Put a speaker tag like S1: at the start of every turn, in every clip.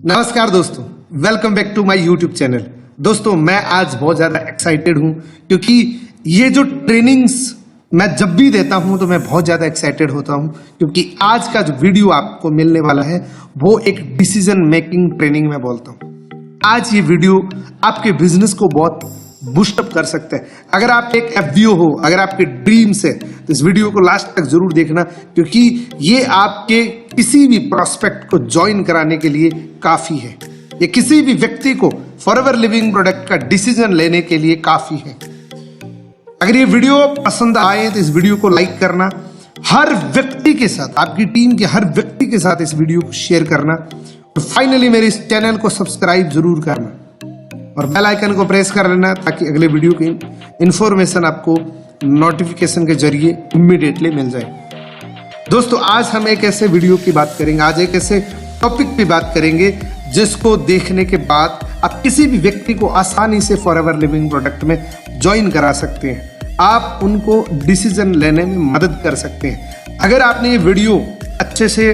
S1: नमस्कार दोस्तों, welcome back to my YouTube channel. दोस्तों मैं आज बहुत ज़्यादा एक्साइटेड हूं क्योंकि ये जो ट्रेनिंग्स मैं जब भी देता हूं तो मैं बहुत ज़्यादा एक्साइटेड होता हूं क्योंकि आज का जो वीडियो आपको मिलने वाला है वो एक डिसीजन मेकिंग ट्रेनिंग में बोलता हूं। आज ये वीडियो आपके बिजनेस को बहुत बूस्टअप कर सकते हैं। अगर आप एक एफबीओ हो, अगर आपके ड्रीम्स है तो इस वीडियो को लास्ट तक जरूर देखना क्योंकि ये आपके किसी भी प्रोस्पेक्ट को ज्वाइन कराने के लिए काफी है। ये किसी भी व्यक्ति को फॉरएवर लिविंग प्रोडक्ट का डिसीजन लेने के लिए काफी है। अगर ये वीडियो पसंद आए तो इस वीडियो को लाइक करना, हर व्यक्ति के साथ, आपकी टीम के हर व्यक्ति के साथ इस वीडियो को शेयर करना और फाइनली मेरे इस चैनल को सब्सक्राइब जरूर करना और बेल आइकन को प्रेस कर लेना ताकि अगले वीडियो की इंफॉर्मेशन आपको नोटिफिकेशन के जरिए इमीडिएटली मिल जाए। दोस्तों आज हम एक ऐसे वीडियो की बात करेंगे, आज एक ऐसे टॉपिक पे बात करेंगे जिसको देखने के बाद आप किसी भी व्यक्ति को आसानी से फॉरएवर लिविंग प्रोडक्ट में ज्वाइन करा सकते हैं। आप उनको डिसीजन लेने में मदद कर सकते हैं। अगर आपने ये वीडियो अच्छे से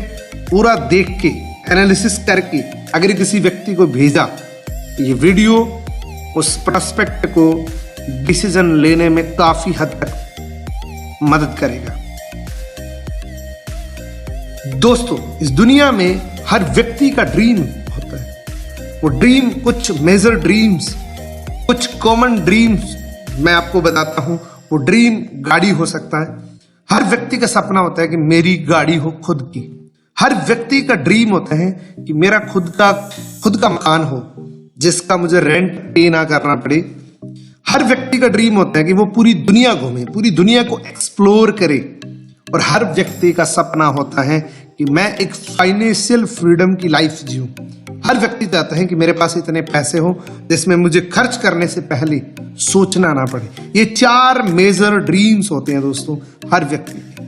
S1: पूरा देख के एनालिसिस करके अगर किसी व्यक्ति को भेजा, ये वीडियो उस प्रोस्पेक्ट को डिसीजन लेने में काफी हद तक मदद करेगा। दोस्तों इस दुनिया में हर व्यक्ति का ड्रीम होता है। वो ड्रीम कुछ मेजर ड्रीम्स, कुछ कॉमन ड्रीम्स मैं आपको बताता हूं। वो ड्रीम गाड़ी हो सकता है। हर व्यक्ति का सपना होता है कि मेरी गाड़ी हो खुद की। हर व्यक्ति का ड्रीम होता है कि मेरा खुद का मकान हो जिसका मुझे रेंट पे ना करना पड़े। हर व्यक्ति का ड्रीम होता है कि वो पूरी दुनिया घूमे, पूरी दुनिया को एक्सप्लोर करे। और हर व्यक्ति का सपना होता है कि मैं एक फाइनेंशियल फ्रीडम की लाइफ जीऊं। हर व्यक्ति चाहता है कि मेरे पास इतने पैसे हो जिसमें मुझे खर्च करने से पहले सोचना ना पड़े। ये 4 मेजर ड्रीम्स होते हैं दोस्तों हर व्यक्ति के।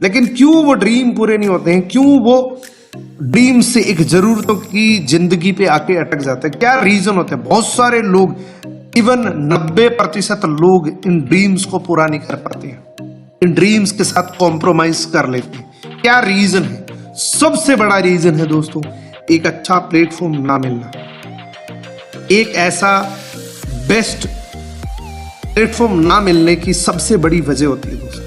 S1: लेकिन क्यों वो ड्रीम पूरे नहीं होते हैं? क्यों वो ड्रीम से एक जरूरतों की जिंदगी पे आके अटक जाते हैं? क्या रीजन होते हैं? बहुत सारे लोग, इवन 90% लोग इन ड्रीम्स को पूरा नहीं कर पाते हैं, इन ड्रीम्स के साथ कॉम्प्रोमाइज कर लेते हैं। क्या रीजन है? सबसे बड़ा रीजन है दोस्तों एक अच्छा प्लेटफॉर्म ना मिलना। एक ऐसा बेस्ट प्लेटफॉर्म ना मिलने की सबसे बड़ी वजह होती है दोस्तों।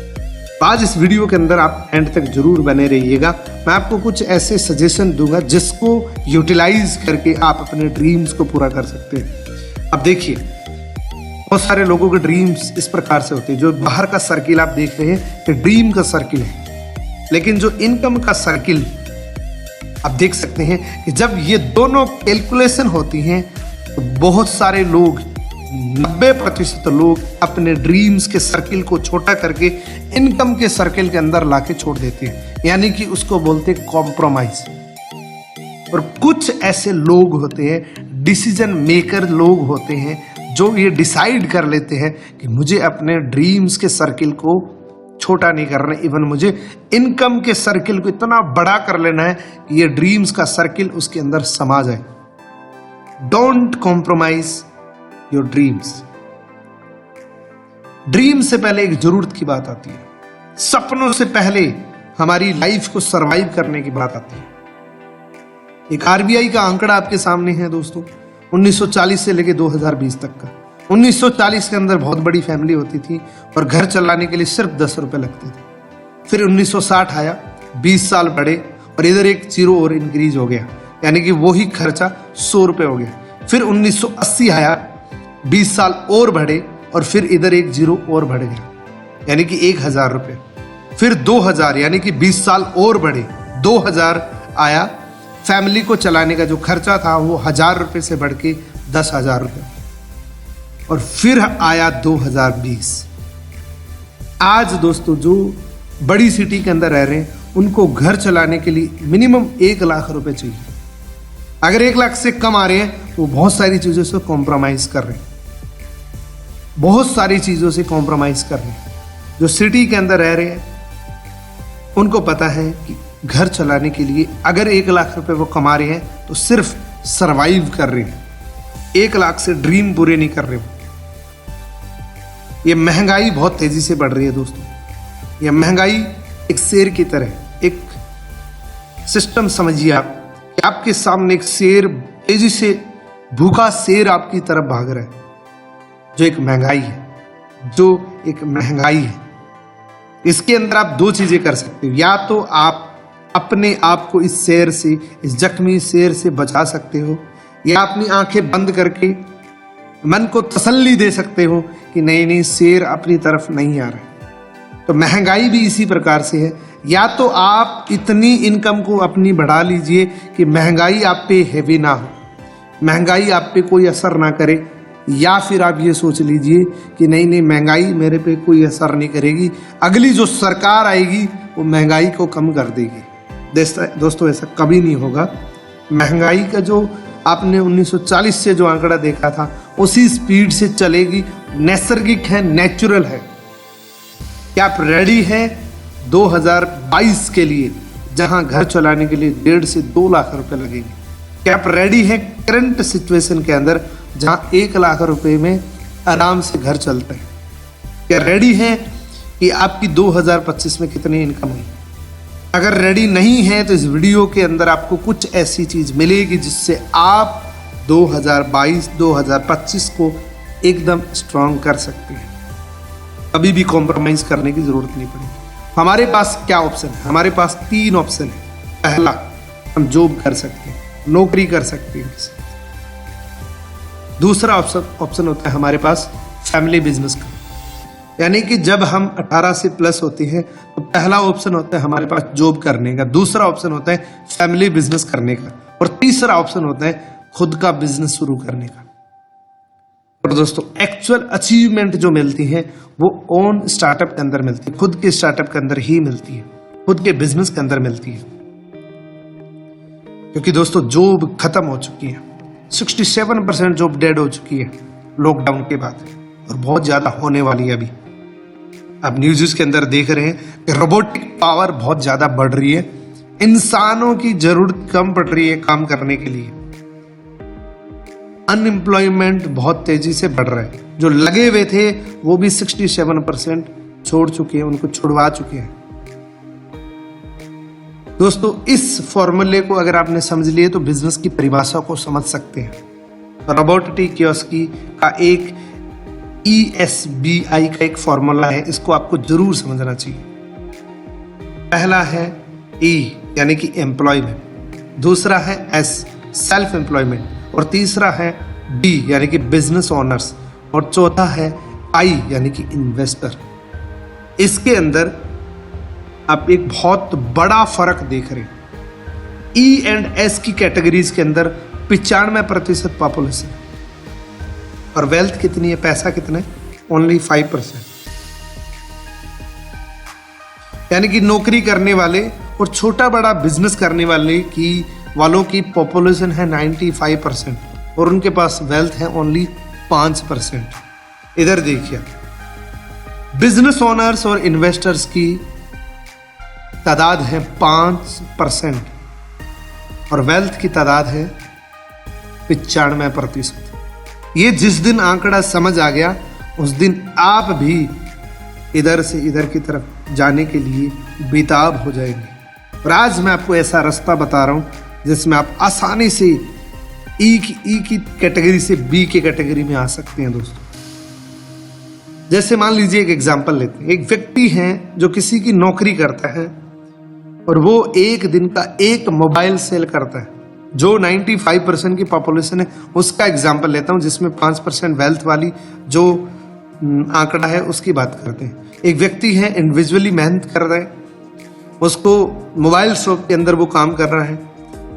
S1: आज इस वीडियो के अंदर आप एंड तक जरूर बने रहिएगा। मैं आपको कुछ ऐसे सजेशन दूंगा जिसको यूटिलाइज करके आप अपने ड्रीम्स को पूरा कर सकते हैं। अब देखिए बहुत सारे लोगों के ड्रीम्स इस प्रकार से होते हैं। जो बाहर का सर्किल आप देख रहे हैं कि ड्रीम का सर्किल है, लेकिन जो इनकम का सर्किल आप देख सकते हैं कि जब ये दोनों कैलकुलेशन होती हैं तो बहुत सारे लोग, 90% लोग अपने ड्रीम्स के सर्किल को छोटा करके इनकम के सर्किल के अंदर लाके छोड़ देते हैं, यानी कि उसको बोलते हैं कॉम्प्रोमाइज। और कुछ ऐसे लोग होते हैं, डिसीजन मेकर लोग होते हैं, जो ये डिसाइड कर लेते हैं कि मुझे अपने ड्रीम्स के सर्किल को छोटा नहीं करना, इवन मुझे इनकम के सर्किल को इतना बड़ा कर लेना है कि ये ड्रीम्स का सर्किल उसके अंदर समा जाए। Don't compromise your dreams. Dream से पहले एक जरूरत की बात आती है। सपनों से पहले हमारी लाइफ को सरवाइव करने की बात आती है। एक आरबीआई का आंकड़ा आपके सामने है दोस्तों, 1940 से लेकर 2020 तक का। 1940 के अंदर बहुत बड़ी फैमिली होती थी और घर चलाने के लिए सिर्फ 10 रुपए लगते थे। फिर 1960 आया, 20 साल बढ़े और इधर एक जीरो और इंक्रीज हो गया, यानी कि वही खर्चा 100 रुपए हो गया। फिर 1980 आया, 20 साल और बढ़े और फिर इधर एक जीरो और बढ़ गया, यानी कि 1000 रुपए। फिर 2000, यानी कि 20 साल और बढ़े, 2000 आया। फैमिली को चलाने का जो खर्चा था वो 1000 रुपए से बढ़ के 10,000 रुपए। और फिर आया 2020। आज दोस्तों जो बड़ी सिटी के अंदर रह रहे हैं उनको घर चलाने के लिए मिनिमम 1 लाख रुपए चाहिए। अगर 1 लाख से कम आ रहे हैं वो बहुत सारी चीजों से कॉम्प्रोमाइज कर रहे हैं, बहुत सारी चीजों से कॉम्प्रोमाइज कर रहे हैं। जो सिटी के अंदर रह रहे हैं उनको पता है कि घर चलाने के लिए अगर 1 लाख रुपए वो कमा रहे हैं तो सिर्फ सरवाइव कर रहे हैं, 1 लाख से ड्रीम पूरे नहीं कर रहे। ये महंगाई बहुत तेजी से बढ़ रही है दोस्तों। ये महंगाई एक शेर की तरह, एक सिस्टम समझिए आप कि आपके सामने एक शेर तेजी से, भूखा शेर आपकी तरफ भाग रहा है, जो एक महंगाई है। इसके अंदर आप दो चीजें कर सकते हो, या तो आप अपने आप को इस शेर से, इस जख्मी शेर से बचा सकते हो, या अपनी आंखें बंद करके मन को तसल्ली दे सकते हो कि नहीं नहीं, शेर अपनी तरफ नहीं आ रहा। तो महंगाई भी इसी प्रकार से है। या तो आप इतनी इनकम को अपनी बढ़ा लीजिए कि महंगाई आप पे हैवी ना हो, महंगाई आप पे कोई असर ना करे, या फिर आप ये सोच लीजिए कि नहीं नहीं, महंगाई मेरे पे कोई असर नहीं करेगी, अगली जो सरकार आएगी वो महंगाई को कम कर देगी। दोस्तों, ऐसा कभी नहीं होगा। महंगाई का जो आपने 1940 से जो आंकड़ा देखा था, उसी स्पीड से चलेगी, नैसर्गिक है, नेचुरल है। क्या आप रेडी हैं 2022 के लिए, जहां घर चलाने के लिए 1.5 से 2 लाख रुपए लगेंगे? क्या आप रेडी हैं करंट सिचुएशन के अंदर, जहां 1 लाख रुपए में आराम से घर चलता है? क्या रेडी हैं कि आपकी 2025 में कितनी इनकम हुई? अगर रेडी नहीं है तो इस वीडियो के अंदर आपको कुछ ऐसी चीज मिलेगी जिससे आप 2022-2025 को एकदम स्ट्रांग कर सकते हैं। कभी भी कॉम्प्रोमाइज करने की जरूरत नहीं पड़ेगी। हमारे पास क्या ऑप्शन है? हमारे पास 3 ऑप्शन है। पहला, हम जॉब कर सकते हैं, नौकरी कर सकते हैं। दूसरा ऑप्शन होता है हमारे पास फैमिली बिजनेस का, यानी कि जब हम 18 से प्लस होते हैं तो पहला ऑप्शन होता है हमारे पास जॉब करने का, दूसरा ऑप्शन होता है फैमिली बिजनेस करने का, और तीसरा ऑप्शन होता है खुद का बिजनेस शुरू करने का। और दोस्तों, एक्चुअल अचीवमेंट जो मिलती है वो ओन स्टार्टअप के अंदर मिलती है, खुद के स्टार्टअप के अंदर ही मिलती है, खुद के बिजनेस के अंदर मिलती है। क्योंकि दोस्तों, जॉब खत्म हो चुकी है, 67% जॉब डेड हो चुकी है लॉकडाउन के बाद, और बहुत ज्यादा होने वाली है। अभी आप न्यूज़ के अंदर देख रहे हैं कि रोबोटिक पावर बहुत ज्यादा बढ़ रही है, इंसानों की जरूरत कम पड़ रही है काम करने के लिए। अनएम्प्लॉयमेंट बहुत तेजी से बढ़ रहा है। जो लगे हुए थे वो भी 67% छोड़ चुके हैं, उनको छुड़वा चुके हैं। दोस्तों, इस फॉर्मूले को अगर आपने समझ लिए तो बिजनेस की परिभाषा को समझ सकते हैं। रोबोटिक कियोस्की का एक ESBI का एक फॉर्मूला है, इसको आपको जरूर समझना चाहिए। पहला है E यानी कि एम्प्लॉयमेंट, दूसरा है S सेल्फ एम्प्लॉयमेंट, और तीसरा है B यानी कि बिजनेस ओनर्स, और चौथा है I यानी कि इन्वेस्टर। इसके अंदर आप एक बहुत बड़ा फर्क देख रहे हैं। E एंड S की कैटेगरीज के अंदर 95% पॉपुलेशन, और वेल्थ कितनी है, पैसा कितना है? ओनली 5%। यानी कि नौकरी करने वाले और छोटा बड़ा बिजनेस करने वालों की पॉपुलेशन है 95%, और उनके पास वेल्थ है ओनली 5%। इधर देखिए, बिजनेस ओनर्स और इन्वेस्टर्स की तादाद है 5%, और वेल्थ की तादाद है 95%। ये जिस दिन आंकड़ा समझ आ गया, उस दिन आप भी इधर से इधर की तरफ जाने के लिए बेताब हो जाएंगे। और आज मैं आपको ऐसा रास्ता बता रहा हूं जिसमें आप आसानी से ई की कैटेगरी से बी की कैटेगरी में आ सकते हैं। दोस्तों, जैसे मान लीजिए एक एग्जांपल लेते हैं। एक व्यक्ति है जो किसी की नौकरी करता है, और वो एक दिन का एक मोबाइल सेल करता है। जो 95% की पॉपुलेशन है उसका एग्जांपल लेता हूं, जिसमें 5% वेल्थ वाली जो आंकड़ा है उसकी बात करते हैं। एक व्यक्ति है, इंडिविजुअली मेहनत कर रहा है, उसको मोबाइल शॉप के अंदर वो काम कर रहा है,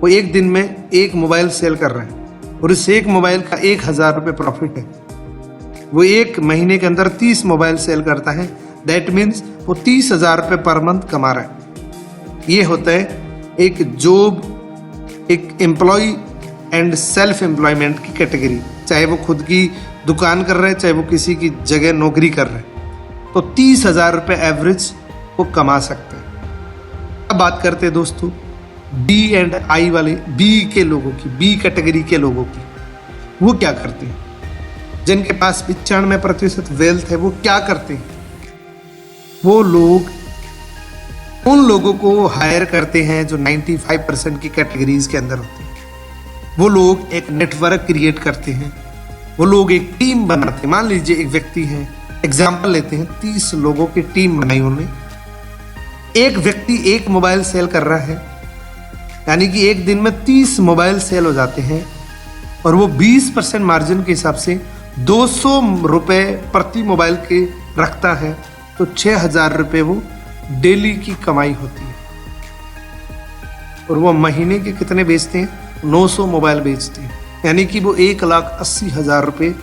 S1: वो एक दिन में एक मोबाइल सेल कर रहा है, और इस एक मोबाइल का 1000 रुपये प्रॉफिट है। वो एक महीने के अंदर 30 मोबाइल सेल करता है, दैट मीन्स वो 30,000 रुपये पर मंथ कमा रहा है। ये होता है एक जॉब, एक एम्प्लॉय एंड सेल्फ एम्प्लॉयमेंट की कैटेगरी। चाहे वो खुद की दुकान कर रहे हैं, चाहे वो किसी की जगह नौकरी कर रहे हैं, तो 30,000 रुपये एवरेज वो कमा सकते हैं। अब बात करते हैं दोस्तों बी एंड आई वाले, बी के लोगों की, बी कैटेगरी के लोगों की। वो क्या करते हैं? जिनके पास 95% वेल्थ है, वो क्या करते हैं? वो लोग उन लोगों को हायर करते हैं जो 95% की कैटेगरीज के अंदर होते हैं। वो लोग एक नेटवर्क क्रिएट करते हैं, वो लोग एक टीम बनाते हैं। मान लीजिए एक व्यक्ति है, एग्जाम्पल लेते हैं, 30 लोगों की टीम बनाई उन्होंने। एक व्यक्ति एक मोबाइल सेल कर रहा है, यानी कि एक दिन में 30 मोबाइल सेल हो जाते हैं और वो 20% मार्जिन के हिसाब से 200 रुपये प्रति मोबाइल के रखता है, तो 6,000 रुपये वो डेली की कमाई होती है। और वो महीने के कितने बेचते हैं? 900 मोबाइल बेचते हैं, यानी कि वो 1,80,000 रुपये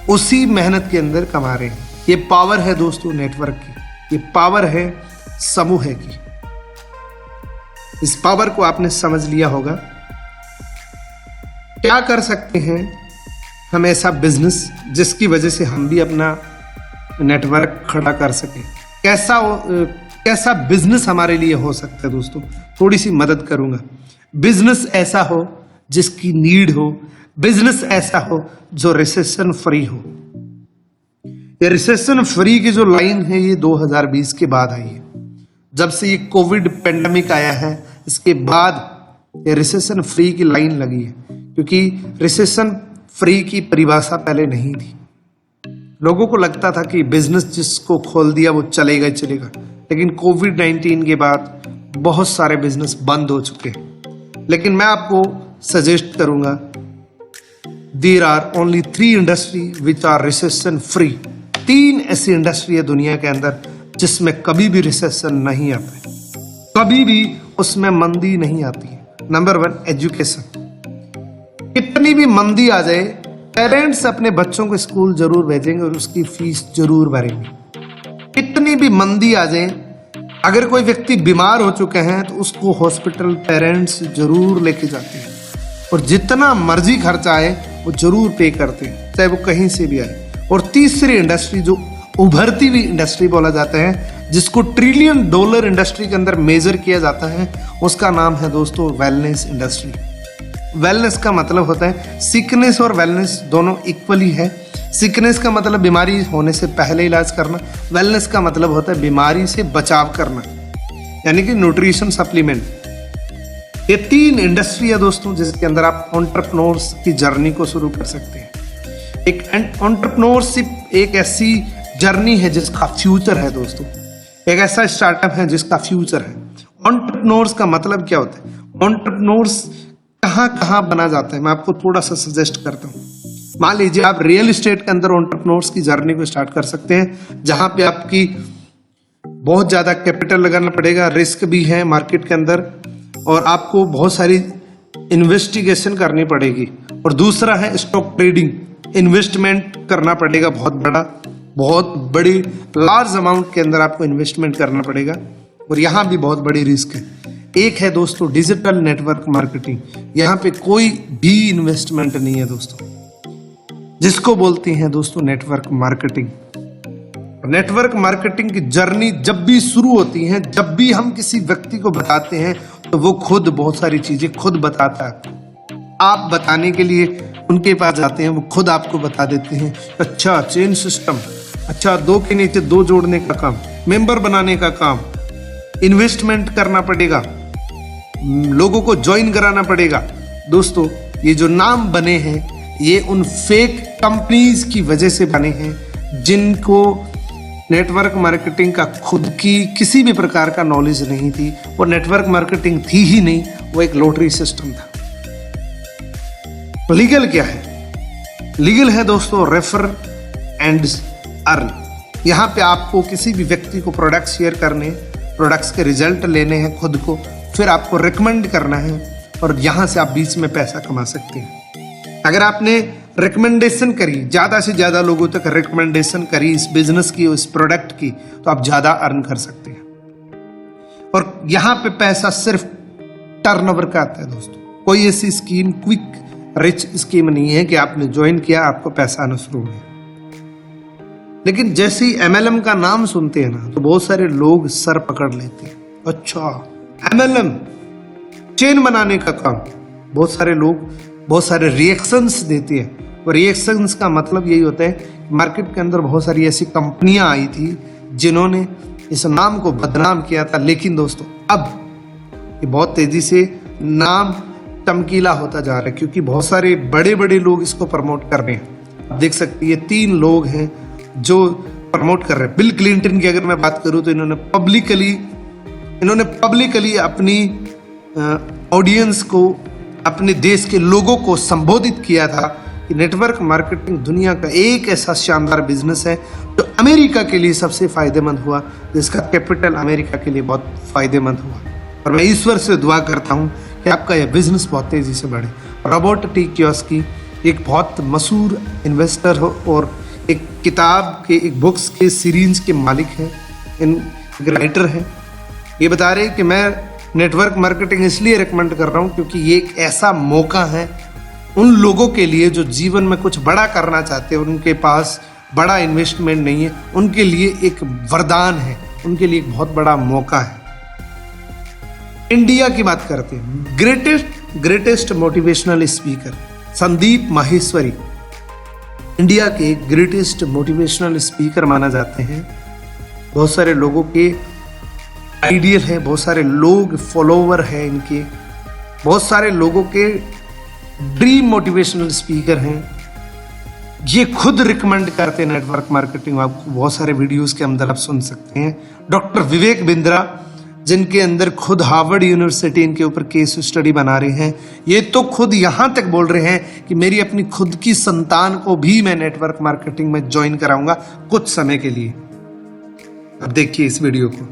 S1: उसी मेहनत के अंदर कमा रहे हैं। ये पावर है दोस्तों नेटवर्क की, ये पावर है समूह की। इस पावर को आपने समझ लिया होगा। क्या कर सकते हैं हम ऐसा बिजनेस जिसकी वजह से हम भी अपना नेटवर्क खड़ा कर सकें? कैसा बिजनेस हमारे लिए हो सकता है दोस्तों? थोड़ी सी मदद करूंगा। बिजनेस ऐसा हो जिसकी नीड हो, बिजनेस ऐसा हो जो रिसेशन फ्री हो। ये रिसेशन फ्री की जो लाइन है ये 2020 के बाद आई है। जब से ये कोविड पेंडेमिक आया है, इसके बाद ये रिसेशन फ्री की लाइन लगी है, क्योंकि रिसेशन फ्री की परिभाषा पहले नहीं थी। लोगों को लगता था कि बिजनेस जिसको खोल दिया वो चलेगा ही चलेगा, लेकिन कोविड-19 के बाद बहुत सारे बिजनेस बंद हो चुके हैं। लेकिन मैं आपको सजेस्ट करूंगा, there are only 3 industry which are recession free. 3 ऐसी इंडस्ट्री है दुनिया के अंदर जिसमें कभी भी रिसेशन नहीं आता है, कभी भी उसमें मंदी नहीं आती है। Number 1 education. कितनी भी मंदी आ जाए, पेरेंट्स अपने बच्चों को स्कूल जरूर भेजेंगे और उसकी फीस जरूर भरेंगे। कितनी भी मंदी आ जाए, अगर कोई व्यक्ति बीमार हो चुके हैं तो उसको हॉस्पिटल पेरेंट्स जरूर लेके जाते हैं, और जितना मर्जी खर्चा आए वो जरूर पे करते हैं, चाहे वो कहीं से भी आए। और तीसरी इंडस्ट्री जो उभरती हुई इंडस्ट्री बोला जाता है, जिसको $1 ट्रिलियन इंडस्ट्री के अंदर मेजर किया जाता है, उसका नाम है दोस्तों वेलनेस इंडस्ट्री। वेलनेस का मतलब होता है, सिकनेस और वेलनेस दोनों इक्वली है। सिकनेस का मतलब बीमारी होने से पहले इलाज करना, वेलनेस का मतलब होता है बीमारी से बचाव करना, यानी कि न्यूट्रिशन सप्लीमेंट। ये 3 इंडस्ट्री है दोस्तों जिसके अंदर आप एंटरप्रेन्योर्स की जर्नी को शुरू कर सकते हैं। एक एंटरप्रेन्योरशिप एक ऐसी जर्नी है जिसका फ्यूचर है दोस्तों, एक ऐसा स्टार्टअप है जिसका फ्यूचर है। एंटरप्रेन्योर्स का मतलब क्या होता है? एंटरप्रेन्योर्स कहाँ कहाँ बना जाता है, मैं आपको थोड़ा सा सजेस्ट करता हूँ। मान लीजिए आप रियल एस्टेट के अंदर एंटरप्रेन्योर्स की जर्नी को स्टार्ट कर सकते हैं, जहां पे आपकी बहुत ज्यादा कैपिटल लगाना पड़ेगा, रिस्क भी है मार्केट के अंदर, और आपको बहुत सारी इन्वेस्टिगेशन करनी पड़ेगी। और दूसरा है स्टॉक ट्रेडिंग, इन्वेस्टमेंट करना पड़ेगा, बहुत बड़ी लार्ज अमाउंट के अंदर आपको इन्वेस्टमेंट करना पड़ेगा, और यहाँ भी बहुत बड़ी रिस्क है। एक है दोस्तों डिजिटल नेटवर्क मार्केटिंग, यहाँ पे कोई भी इन्वेस्टमेंट नहीं है दोस्तों, जिसको बोलते हैं दोस्तों नेटवर्क मार्केटिंग। नेटवर्क मार्केटिंग की जर्नी जब भी शुरू होती है, जब भी हम किसी व्यक्ति को बताते हैं तो वो खुद बहुत सारी चीजें खुद बताता है। आप बताने के लिए उनके पास जाते हैं, वो खुद आपको बता देते हैं। अच्छा चेन सिस्टम, अच्छा 2 के नीचे 2 जोड़ने का काम, मेंबर बनाने का काम, इन्वेस्टमेंट करना पड़ेगा, लोगों को ज्वाइन कराना पड़ेगा। दोस्तों ये जो नाम बने हैं ये उन फेक कंपनीज की वजह से बने हैं जिनको नेटवर्क मार्केटिंग का खुद की किसी भी प्रकार का नॉलेज नहीं थी। वो नेटवर्क मार्केटिंग थी ही नहीं, वो एक लॉटरी सिस्टम था। लीगल क्या है? लीगल है दोस्तों रेफर एंड अर्न। यहाँ पे आपको किसी भी व्यक्ति को प्रोडक्ट शेयर करने, प्रोडक्ट्स के रिजल्ट लेने हैं खुद को, फिर आपको रिकमेंड करना है, और यहाँ से आप बीच में पैसा कमा सकते हैं। अगर आपने रिकमेंडेशन करी, ज्यादा से ज्यादा लोगों तक रिकमेंडेशन करी इस बिजनेस की, इस प्रोडक्ट की, तो आप ज्यादा अर्न कर सकते हैं। और यहाँ पे पैसा सिर्फ टर्नओवर का आता है दोस्तों, कोई ऐसी स्कीम क्विक रिच स्कीम नहीं है कि आपने ज्वाइन किया आपको पैसा आना शुरू हो गया। लेकिन जैसे ही MLM का नाम सुनते हैं ना, तो बहुत सारे लोग सर पकड़ लेते हैं। अच्छा MLM चेन बनाने का काम, बहुत सारे लोग बहुत सारे रिएक्शंस देते हैं। और रिएक्शंस का मतलब यही होता है कि मार्केट के अंदर बहुत सारी ऐसी कंपनियां आई थी जिन्होंने इस नाम को बदनाम किया था, लेकिन दोस्तों अब ये बहुत तेजी से नाम चमकीला होता जा रहा है, क्योंकि बहुत सारे बड़े बड़े लोग इसको प्रमोट कर रहे हैं। आप देख सकते हैं ये 3 लोग हैं जो प्रमोट कर रहे हैं। बिल क्लिंटन की अगर मैं बात करूं तो इन्होंने पब्लिकली अपनी ऑडियंस को, अपने देश के लोगों को संबोधित किया था कि नेटवर्क मार्केटिंग दुनिया का एक ऐसा शानदार बिजनेस है जो अमेरिका के लिए सबसे फायदेमंद हुआ, जिसका कैपिटल अमेरिका के लिए बहुत फायदेमंद हुआ। और मैं ईश्वर से दुआ करता हूं कि आपका यह बिजनेस बहुत तेजी से बढ़े। रॉबर्ट टी कियोसाकी एक बहुत मशहूर इन्वेस्टर हो और एक किताब के, एक बुक्स के सीरीज के मालिक हैं, एक राइटर हैं। ये बता रहे हैं कि मैं नेटवर्क मार्केटिंग इसलिए रिकमेंड कर रहा हूँ क्योंकि ये एक ऐसा मौका है उन लोगों के लिए जो जीवन में कुछ बड़ा करना चाहते हैं, उनके पास बड़ा इन्वेस्टमेंट नहीं है, उनके लिए एक वरदान है, उनके लिए एक बहुत बड़ा मौका है। इंडिया की बात करते हैं, greatest motivational speaker Sandeep Maheshwari India के ग्रेटेस्ट मोटिवेशनल स्पीकर माना जाते हैं। बहुत सारे लोगों के आइडियल है, बहुत सारे लोग फॉलोवर हैं इनके, बहुत सारे लोगों के ड्रीम मोटिवेशनल स्पीकर हैं। ये खुद रिकमेंड करते हैं नेटवर्क मार्केटिंग, आपको बहुत सारे वीडियोस के अंदर आप सुन सकते हैं। डॉक्टर विवेक बिंद्रा, जिनके अंदर खुद हार्वर्ड यूनिवर्सिटी इनके ऊपर केस स्टडी बना रहे हैं, ये तो खुद यहां तक बोल रहे हैं कि मेरी अपनी खुद की संतान को भी मैं नेटवर्क मार्केटिंग में ज्वाइन कराऊंगा कुछ समय के लिए। अब देखिए इस वीडियो को।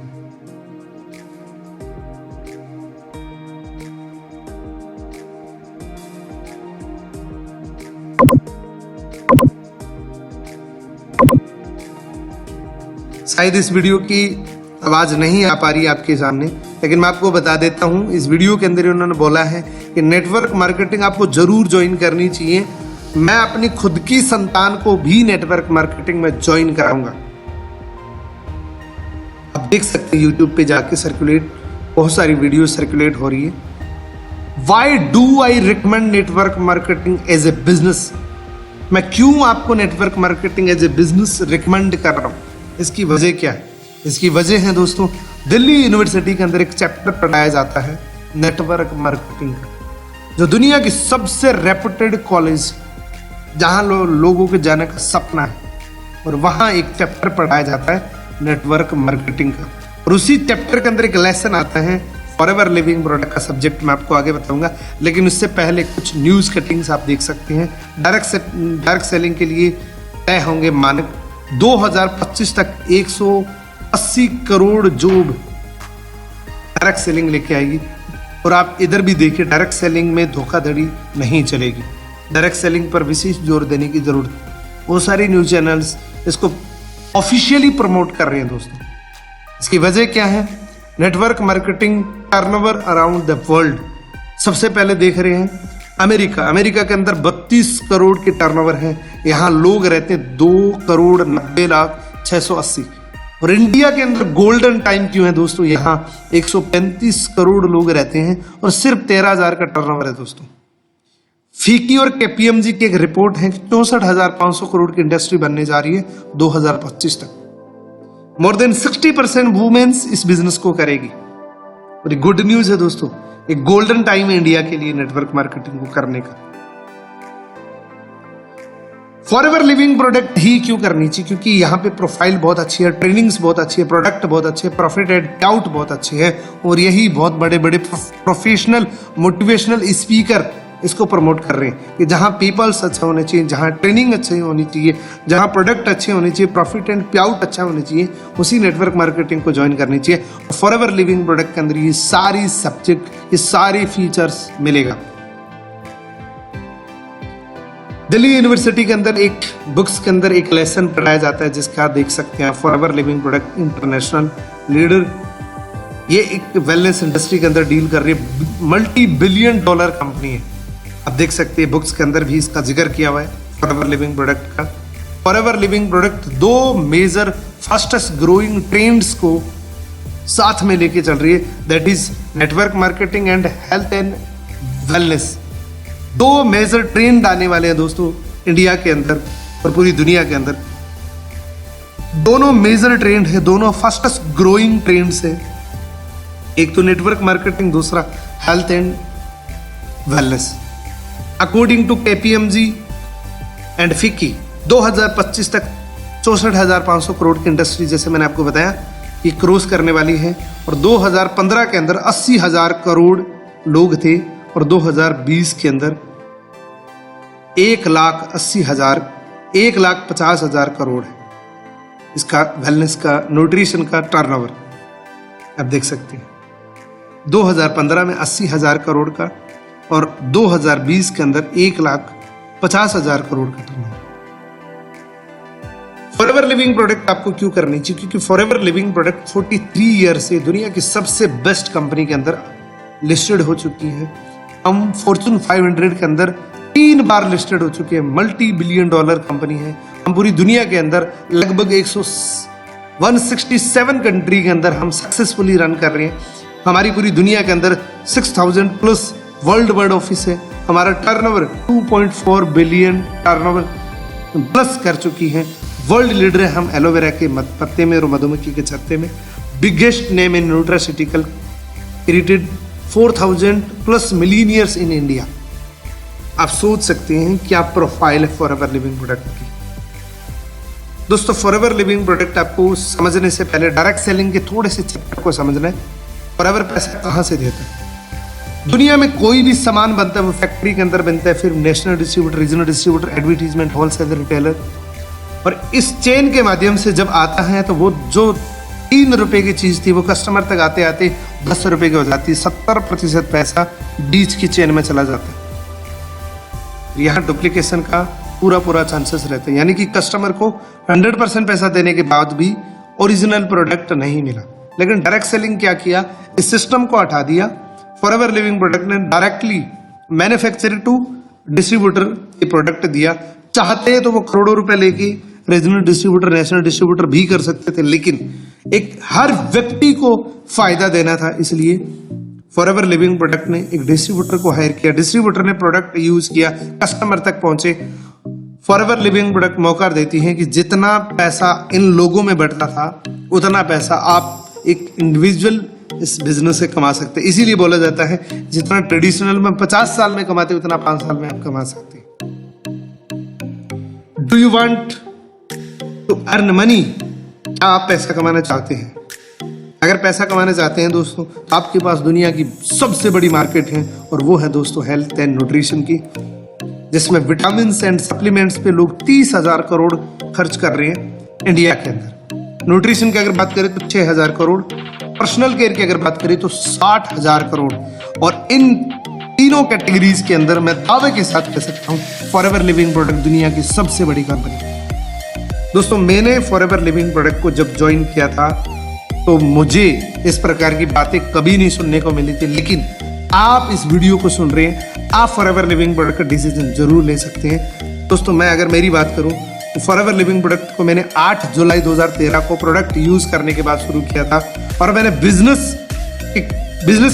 S1: शायद इस वीडियो की आवाज नहीं आ पा रही आपके सामने, लेकिन मैं आपको बता देता हूं इस वीडियो के अंदर उन्होंने बोला है कि नेटवर्क मार्केटिंग आपको जरूर ज्वाइन करनी चाहिए। मैं अपनी खुद की संतान को भी नेटवर्क मार्केटिंग में ज्वाइन कराऊंगा। आप देख सकते हैं यूट्यूब पे जाके सर्कुलेट, बहुत सारी वीडियो सर्कुलेट हो रही है। Why do I recommend network marketing as a business? मैं क्यों आपको network marketing as a business recommend कर रहा हूं? इसकी वजह क्या है? इसकी वजह है दोस्तों, दिल्ली यूनिवर्सिटी के अंदर एक चैप्टर पढ़ाया जाता है नेटवर्क मार्केटिंग का, जो दुनिया की सबसे रेपुटेड कॉलेज, जहां लोगों के जाने का सपना है, और वहां एक चैप्टर पढ़ाया जाता है नेटवर्क मार्केटिंग का। और उसी चैप्टर के अंदर एक लेसन आता है फॉरएवर लिविंग प्रोडक्ट का सब्जेक्ट मैं आपको आगे बताऊंगा, लेकिन उससे पहले कुछ न्यूज कटिंग्स आप देख सकते हैं। डायरेक्ट सेलिंग के लिए तय होंगे मानक। 2025 तक 180 करोड़ जॉब डायरेक्ट सेलिंग लेके आएगी। और आप इधर भी देखिए, डायरेक्ट सेलिंग में धोखाधड़ी नहीं चलेगी। डायरेक्ट सेलिंग पर विशेष जोर देने की जरूरत है। वो सारी न्यूज चैनल्स इसको ऑफिशियली प्रमोट कर रहे हैं दोस्तों। इसकी वजह क्या है? Network marketing turnover around the world. सबसे पहले देख रहे हैं अमेरिका के अंदर 32 करोड़ के टर्नओवर है। यहाँ लोग रहते हैं 2,90,06,80। और इंडिया के अंदर गोल्डन टाइम क्यों है दोस्तों? यहाँ 135 करोड़ लोग रहते हैं और सिर्फ 13,000 का टर्नओवर है दोस्तों। फीकी और केपीएमजी की एक रिपोर्ट है कि 64,500 करोड़ की इंडस्ट्री बनने जा रही है 2025 तक। मोर देन 60% वुमेन्स इस बिजनेस को करेगी। और ये गुड न्यूज है दोस्तों, एक गोल्डन टाइम है इंडिया के लिए नेटवर्क मार्केटिंग को करने का। फॉरएवर लिविंग प्रोडक्ट ही क्यों करनी चाहिए? क्योंकि यहाँ पे प्रोफाइल बहुत अच्छी है, ट्रेनिंग्स बहुत अच्छी है, प्रोडक्ट बहुत अच्छे है, प्रॉफिट एंड आउट बहुत अच्छे है, और यही बहुत बड़े बड़े प्रोफेशनल मोटिवेशनल स्पीकर इसको प्रमोट कर रहे हैं कि जहाँ पीपल्स अच्छा होने चाहिए, जहाँ ट्रेनिंग अच्छी होनी चाहिए, जहाँ प्रोडक्ट अच्छे होने चाहिए, प्रॉफिट एंड पे आउट अच्छा होना चाहिए, उसी नेटवर्क मार्केटिंग को ज्वाइन करनी चाहिए। फॉरएवर लिविंग प्रोडक्ट के अंदर ये सारी सब्जेक्ट, ये सारे फीचर्स मिलेगा। दिल्ली यूनिवर्सिटी के अंदर एक बुक्स के अंदर एक लेसन पढ़ाया जाता है जिसका आप देख सकते हैं, forever Living product international leader. ये एक वेलनेस इंडस्ट्री के अंदर डील कर रही है, $multi-billion कंपनी है। आप देख सकते हैं बुक्स के अंदर भी इसका जिक्र किया हुआ है फॉरएवर लिविंग प्रोडक्ट का। Forever Living product 2 major fastest growing trends को साथ में लेके चल रही है, that is network marketing and health and wellness. 2 major trend आने वाले हैं दोस्तों इंडिया के अंदर और पूरी दुनिया के अंदर। दोनों मेजर ट्रेंड है, दोनों फास्टेस्ट ग्रोइंग ट्रेंड्स है। एक तो नेटवर्क मार्केटिंग, दूसरा health and wellness. According to KPMG and FICCI 2025 तक 64,500 करोड़ की इंडस्ट्री, जैसे मैंने आपको बताया, ये क्रॉस करने वाली है। और 2015 के अंदर 80,000 करोड़ लोग थे और 2020 के अंदर 1,50,000 करोड़ है इसका वेलनेस का, न्यूट्रिशन का टर्नओवर। आप देख सकते हैं 2015 में 80,000 करोड़ का और 2020 के अंदर 1,50,000 करोड़ का टर्नओवर। फॉरएवर लिविंग प्रोडक्ट आपको क्यों करनी चाहिए? क्योंकि फॉरएवर लिविंग प्रोडक्ट 43 ईयर से दुनिया की सबसे बेस्ट कंपनी के अंदर लिस्टेड हो चुकी है। हम फॉर्च्यून 500 के अंदर 3 बार लिस्टेड हो चुके हैं, मल्टी बिलियन डॉलर कंपनी है। हम पूरी दुनिया के अंदर लगभग 167 कंट्री के अंदर हम सक्सेसफुली रन कर रहे हैं। हमारी पूरी दुनिया के अंदर 6,000 प्लस वर्ल्ड वाइड ऑफिस है। हमारा टर्नओवर 2.4 बिलियन टर्नओवर प्लस कर चुकी है। वर्ल्ड लीडर है हम एलोवेरा के पत्ते में और मधुमक्खी के छत्ते में। Biggest name in nutraceutical, created 4,000 plus millionaires in India. आप सोच सकते हैं क्या प्रोफाइल है फॉरएवर लिविंग प्रोडक्ट की। दोस्तों, फॉरएवर लिविंग प्रोडक्ट आपको समझने से पहले डायरेक्ट सेलिंग के थोड़े से चैप्टर को समझना है। फॉरएवर पैसा कहाँ से देता है? दुनिया में कोई भी सामान बनता है वो फैक्ट्री के अंदर बनता है, फिर national distributor, regional distributor, advertisement, wholesaler, retailer, और इस चेन के माध्यम से जब आता है तो वो जो 3 रुपए की चीज थी वो कस्टमर तक आते आते 10 रुपए की हो जाती है। 70% पैसा बीच की चेन में चला जाता है। यहाँ डुप्लीकेशन का पूरा चांसेस रहते हैं, यानी कि कस्टमर को 100% पैसा देने के बाद भी ओरिजिनल प्रोडक्ट नहीं मिला। लेकिन डायरेक्ट सेलिंग क्या किया, इस सिस्टम को हटा दिया। फॉरएवर लिविंग प्रोडक्ट ने डायरेक्टली मैन्युफैक्चरर टू डिस्ट्रीब्यूटर ये प्रोडक्ट दिया। चाहते तो वो करोड़ों रुपए लेके रीजनल डिस्ट्रीब्यूटर, नेशनल डिस्ट्रीब्यूटर भी कर सकते थे, लेकिन एक हर व्यक्ति को फायदा देना था, इसलिए फॉरएवर लिविंग प्रोडक्ट ने एक डिस्ट्रीब्यूटर को हायर किया। डिस्ट्रीब्यूटर ने प्रोडक्ट यूज किया, कस्टमर तक पहुंचे। फॉरएवर लिविंग प्रोडक्ट मौका देती है कि जितना पैसा इन लोगों में बढ़ता था उतना पैसा आप एक इंडिविजुअल इस बिजनेस से कमा सकते हैं। इसीलिए बोला जाता है जितना ट्रेडिशनल में 50 साल में कमाते उतना 5 साल में आप कमा सकते हैं। Do you want to earn money? क्या आप पैसा कमाना चाहते हैं? अगर पैसा कमाना चाहते हैं दोस्तों, आपके पास दुनिया की सबसे बड़ी मार्केट है और वो है दोस्तों हेल्थ एंड न्यूट्रिशन की, जिसमें विटामिन एंड सप्लीमेंट्स पे लोग 30,000 करोड़ खर्च कर रहे हैं इंडिया के अंदर। न्यूट्रिशन की अगर बात करें तो 6,000 करोड़, पर्सनल केयर की अगर बात करें तो 60,000 करोड़। और इन तीनों कैटेगरीज के अंदर मैं दावे के साथ कह सकता हूं फॉरएवर लिविंग प्रोडक्ट दुनिया की सबसे बड़ी कंपनी। दोस्तों, मैंने फॉरएवर लिविंग प्रोडक्ट को जब ज्वाइन किया था तो मुझे इस प्रकार की बातें कभी नहीं सुनने को मिली थी, लेकिन आप इस वीडियो को सुन रहे हैं, आप फॉरएवर लिविंग प्रोडक्ट का डिसीजन जरूर ले सकते हैं। दोस्तों, मैं अगर मेरी बात करूं तो फॉरएवर लिविंग प्रोडक्ट को मैंने 8 जुलाई 2013 को प्रोडक्ट यूज करने के बाद शुरू किया था और मैंने बिजनेस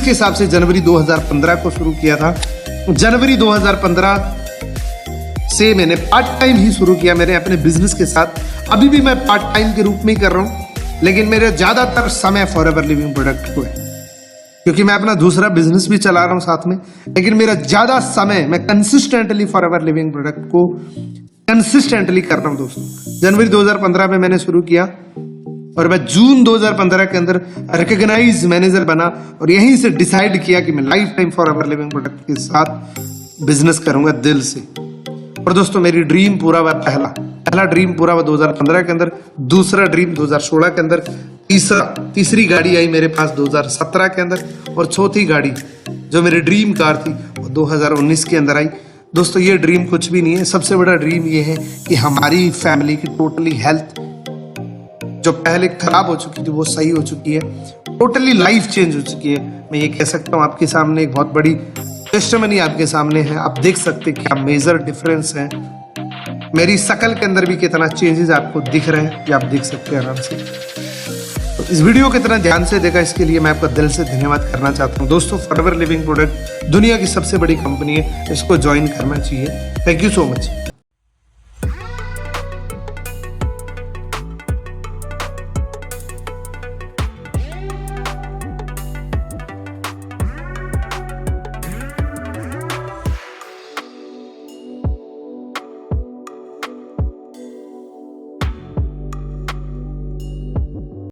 S1: के हिसाब से जनवरी 2015 को शुरू किया था। जनवरी 2015 से मैंने पार्ट टाइम ही शुरू किया मैंने अपने बिजनेस के साथ। अभी भी मैं पार्ट टाइम के रूप में ही कर रहा हूं, लेकिन मेरे ज्यादातर समय फॉरएवर लिविंग प्रोडक्ट को है, क्योंकि मैं अपना दूसरा बिजनेस भी चला रहा हूं साथ में। लेकिन मेरा ज्यादा समय मैं कंसिस्टेंटली फॉरएवर लिविंग प्रोडक्ट को कंसिस्टेंटली कर रहा हूं दोस्तों। जनवरी 2015 में मैंने शुरू किया और मैं जून 2015 के अंदर रिकॉग्नाइज मैनेजर बना और यहीं से डिसाइड किया कि मैं life time forever Living product के साथ बिजनेस करूंगा दिल से। और दोस्तों, मेरी ड्रीम पूरा हुआ, पहला ड्रीम पूरा हुआ 2015 के अंदर, दूसरा ड्रीम 2016 के अंदर, तीसरी गाड़ी आई मेरे पास 2017 के अंदर, और चौथी गाड़ी जो मेरी ड्रीम कार थी वो 2019 के अंदर आई। दोस्तों, ये ड्रीम कुछ भी नहीं है, सबसे बड़ा ड्रीम ये है कि हमारी फैमिली की टोटली हेल्थ जो पहले खराब हो चुकी थी वो सही हो चुकी है, टोटली लाइफ चेंज हो चुकी है। मैं ये कह सकता हूँ आपके सामने एक बहुत बड़ी टेस्टिमनी आपके सामने है। आप देख सकते हैं क्या मेजर डिफरेंस है। मेरी शकल के अंदर भी कितना चेंजेस आपको दिख रहे हैं, ये आप देख सकते हैं आराम से। तो इस वीडियो को इतना ध्यान से देखा, इसके लिए मैं आपका दिल से धन्यवाद करना चाहता हूँ। दोस्तों, फॉरएवर लिविंग प्रोडक्ट दुनिया की सबसे बड़ी कंपनी है, इसको ज्वाइन करना चाहिए। Thank you so much.